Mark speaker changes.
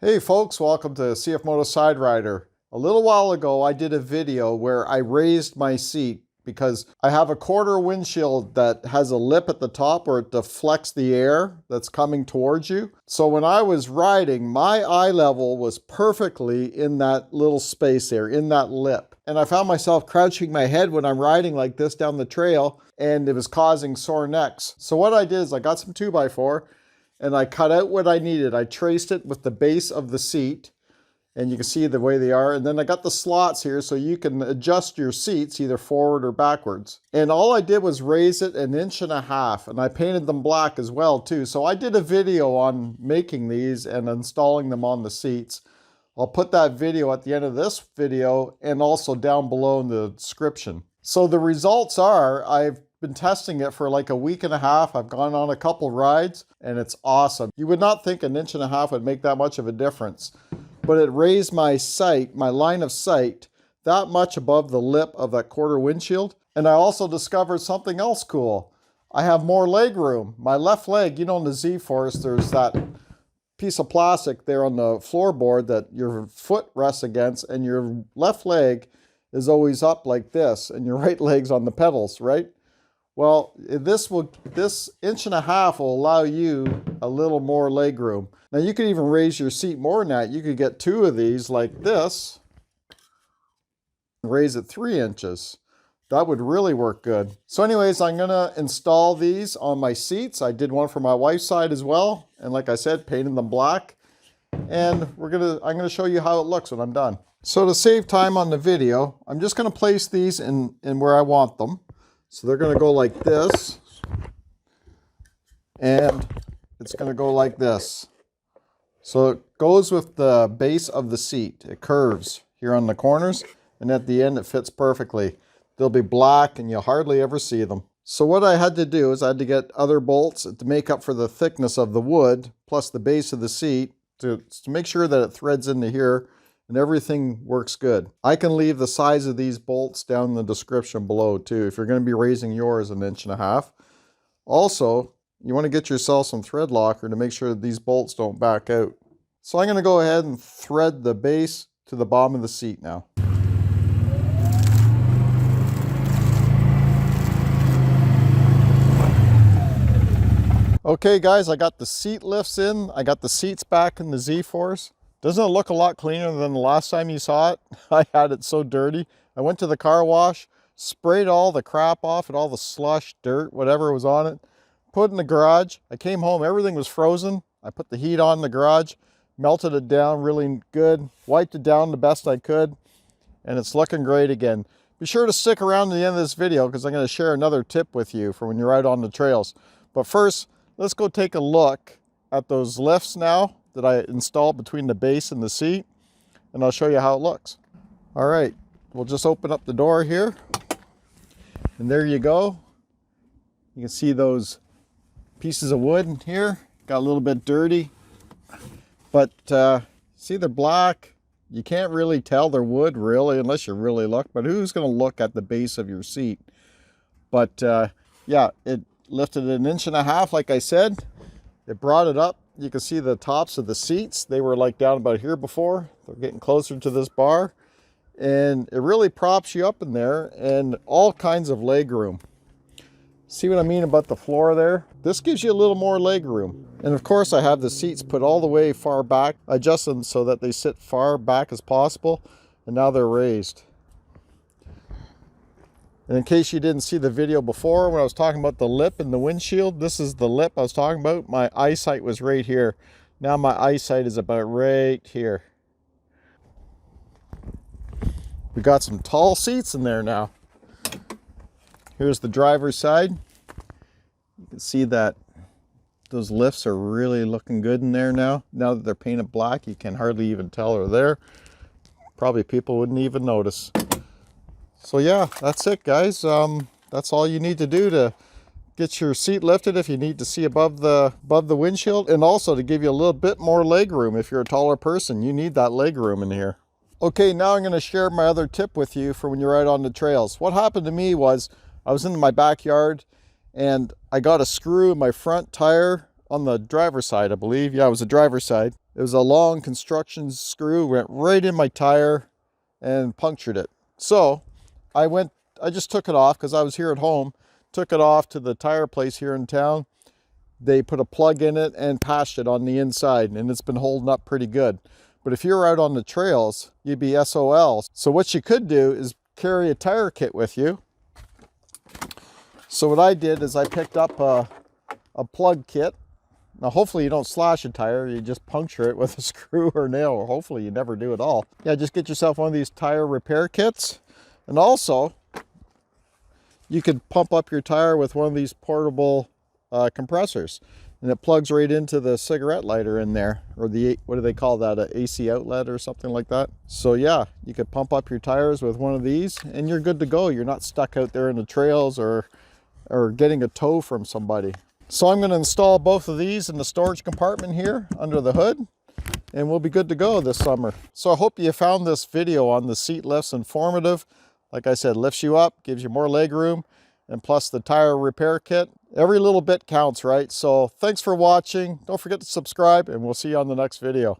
Speaker 1: Hey folks, welcome to CF MOTO ZFORCE. A little while ago I did a video where I raised my seat because I have a quarter windshield that has a lip at the top where it deflects the air that's coming towards you. So when I was riding, my eye level was perfectly in that little space there, in that lip. And I found myself crouching my head when I'm riding like this down the trail, and it was causing sore necks. So what I did is I got some 2x4 and I cut out what I needed. I traced it with the base of the seat, and you can see the way they are. And then I got the slots here so you can adjust your seats either forward or backwards. And all I did was raise it 1.5 inches, and I painted them black as well too. So I did a video on making these and installing them on the seats. I'll put that video at the end of this video and also down below in the description. So the results are, I've been testing it for like 1.5 weeks. I've gone on a couple rides and it's awesome. You would not think 1.5 inches would make that much of a difference, but it raised my sight, my line of sight, that much above the lip of that quarter windshield. And I also discovered something else cool. I have more leg room. My left leg, you know, in the Z-Force, there's that piece of plastic there on the floorboard that your foot rests against, and your left leg is always up like this and your right leg's on the pedals, right? Well, this 1.5 inches will allow you a little more leg room. Now you could even raise your seat more than that. You could get 2 of these like this, and raise it 3 inches. That would really work good. So anyways, I'm gonna install these on my seats. I did one for my wife's side as well. And like I said, painted them black. And I'm gonna show you how it looks when I'm done. So to save time on the video, I'm just gonna place these in where I want them. So they're going to go like this, and it's going to go like this. So it goes with the base of the seat. It curves here on the corners, and at the end it fits perfectly. They'll be black and you'll hardly ever see them. So what I had to do is I had to get other bolts to make up for the thickness of the wood, plus the base of the seat, to make sure that it threads into here and everything works good. I can leave the size of these bolts down in the description below too, if you're going to be raising yours 1.5 inches. Also, you want to get yourself some thread locker to make sure that these bolts don't back out. So I'm going to go ahead and thread the base to the bottom of the seat now. Okay guys, I got the seat lifts in. I got the seats back in the Z-Force. Doesn't it look a lot cleaner than the last time you saw it? I had it so dirty. I went to the car wash, sprayed all the crap off and all the slush, dirt, whatever was on it, put it in the garage. I came home, everything was frozen. I put the heat on in the garage, melted it down really good, wiped it down the best I could, and it's looking great again. Be sure to stick around to the end of this video because I'm going to share another tip with you for when you're out on the trails. But first, let's go take a look at those lifts now that I installed between the base and the seat, and I'll show you how it looks. All right, we'll just open up the door here, and there you go. You can see those pieces of wood in here. Got a little bit dirty, but see, they're black. You can't really tell they're wood really unless you really look, but who's going to look at the base of your seat? But yeah, it lifted 1.5 inches like I said. It brought it up. You can see the tops of the seats. They were like down about here before. They're getting closer to this bar. And it really props you up in there, and all kinds of leg room. See what I mean about the floor there? This gives you a little more leg room. And of course I have the seats put all the way far back. I adjust them so that they sit far back as possible. And now they're raised. And in case you didn't see the video before when I was talking about the lip and the windshield, this is the lip I was talking about. My eyesight was right here. Now my eyesight is about right here. We got some tall seats in there now. Here's the driver's side. You can see that those lifts are really looking good in there now. Now that they're painted black, you can hardly even tell they're there. Probably people wouldn't even notice. So yeah, that's it guys. That's all you need to do to get your seat lifted if you need to see above the windshield, and also to give you a little bit more leg room. If you're a taller person, you need that leg room in here. Okay, now I'm going to share my other tip with you for when you're out on the trails. What happened to me was I was in my backyard and I got a screw in my front tire on the driver's side, I believe. Yeah, it was the driver's side. It was a long construction screw, went right in my tire and punctured it. So I just took it off because I was here at home, took it off to the tire place here in town. They put a plug in it and patched it on the inside, and it's been holding up pretty good. But if you're out on the trails, you'd be SOL. So what you could do is carry a tire kit with you. So what I did is I picked up a plug kit. Now hopefully you don't slash a tire, you just puncture it with a screw or nail, or hopefully you never do at all. Yeah, just get yourself one of these tire repair kits. And also, you could pump up your tire with one of these portable compressors, and it plugs right into the cigarette lighter in there, or the, what do they call that, a AC outlet or something like that. So yeah, you could pump up your tires with one of these and you're good to go. You're not stuck out there in the trails or getting a tow from somebody. So I'm going to install both of these in the storage compartment here under the hood, and we'll be good to go this summer. So I hope you found this video on the seat lifts informative. Like I said, lifts you up, gives you more leg room, and plus the tire repair kit. Every little bit counts, right? So thanks for watching. Don't forget to subscribe, and we'll see you on the next video.